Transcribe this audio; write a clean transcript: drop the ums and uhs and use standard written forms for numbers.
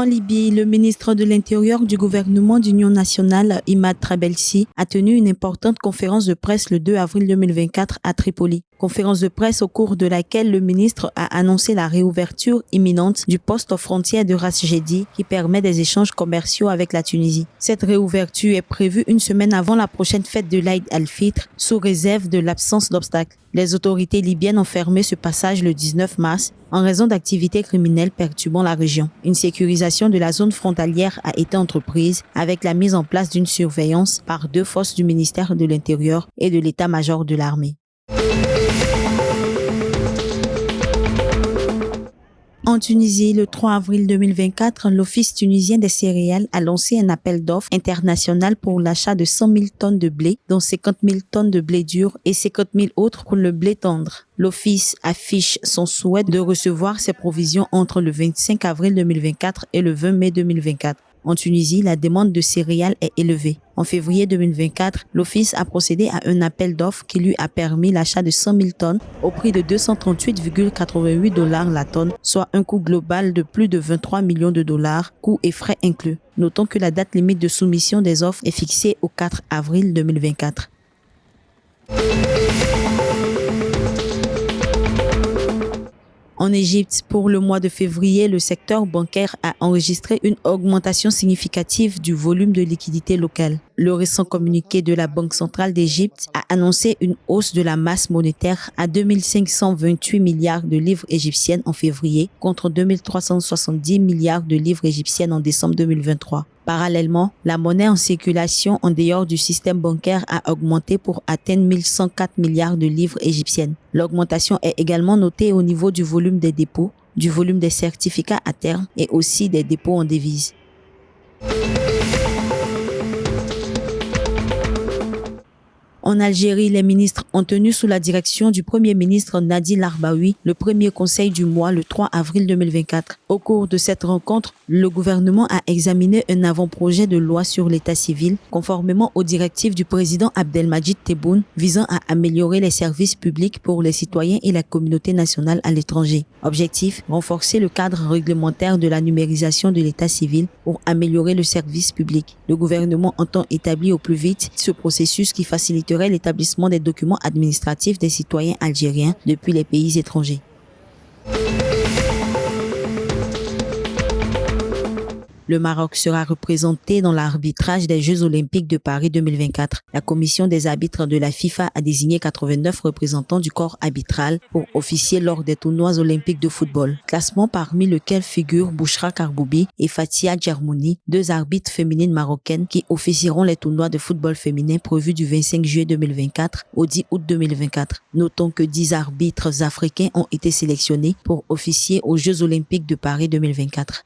Libye, le ministre de l'Intérieur du gouvernement d'Union nationale, Imad Trabelsi, a tenu une importante conférence de presse le 2 avril 2024 à Tripoli. Conférence de presse au cours de laquelle le ministre a annoncé la réouverture imminente du poste aux frontières de Ras Jedi qui permet des échanges commerciaux avec la Tunisie. Cette réouverture est prévue une semaine avant la prochaine fête de l'Aïd al-Fitr, sous réserve de l'absence d'obstacles. Les autorités libyennes ont fermé ce passage le 19 mars en raison d'activités criminelles perturbant la région. Une sécurisation de la zone frontalière a été entreprise avec la mise en place d'une surveillance par 2 forces du ministère de l'Intérieur et de l'état-major de l'armée. En Tunisie, le 3 avril 2024, l'Office tunisien des céréales a lancé un appel d'offres international pour l'achat de 100 000 tonnes de blé, dont 50 000 tonnes de blé dur et 50 000 autres pour le blé tendre. L'Office affiche son souhait de recevoir ses provisions entre le 25 avril 2024 et le 20 mai 2024. En Tunisie, la demande de céréales est élevée. En février 2024, l'Office a procédé à un appel d'offres qui lui a permis l'achat de 100 000 tonnes au prix de 238,88 $ la tonne, soit un coût global de plus de 23 millions de dollars, coûts et frais inclus. Notons que la date limite de soumission des offres est fixée au 4 avril 2024. En Égypte, pour le mois de février, le secteur bancaire a enregistré une augmentation significative du volume de liquidités locales. Le récent communiqué de la Banque centrale d'Égypte a annoncé une hausse de la masse monétaire à 2 528 milliards de livres égyptiennes en février contre 2 370 milliards de livres égyptiennes en décembre 2023. Parallèlement, la monnaie en circulation en dehors du système bancaire a augmenté pour atteindre 1104 milliards de livres égyptiennes. L'augmentation est également notée au niveau du volume des dépôts, du volume des certificats à terme et aussi des dépôts en devises. En Algérie, les ministres ont tenu sous la direction du Premier ministre Nadi Larbaoui le premier conseil du mois le 3 avril 2024. Au cours de cette rencontre, le gouvernement a examiné un avant-projet de loi sur l'état civil, conformément aux directives du président Abdelmadjid Tebboune, visant à améliorer les services publics pour les citoyens et la communauté nationale à l'étranger. Objectif, renforcer le cadre réglementaire de la numérisation de l'état civil pour améliorer le service public. Le gouvernement entend établir au plus vite ce processus qui faciliterait l'établissement des documents administratifs des citoyens algériens depuis les pays étrangers. Le Maroc sera représenté dans l'arbitrage des Jeux olympiques de Paris 2024. La commission des arbitres de la FIFA a désigné 89 représentants du corps arbitral pour officier lors des tournois olympiques de football. Classement parmi lesquels figurent Bouchra Karboubi et Fatia Djermouni, 2 arbitres féminines marocaines qui officieront les tournois de football féminin prévus du 25 juillet 2024 au 10 août 2024. Notons que 10 arbitres africains ont été sélectionnés pour officier aux Jeux olympiques de Paris 2024.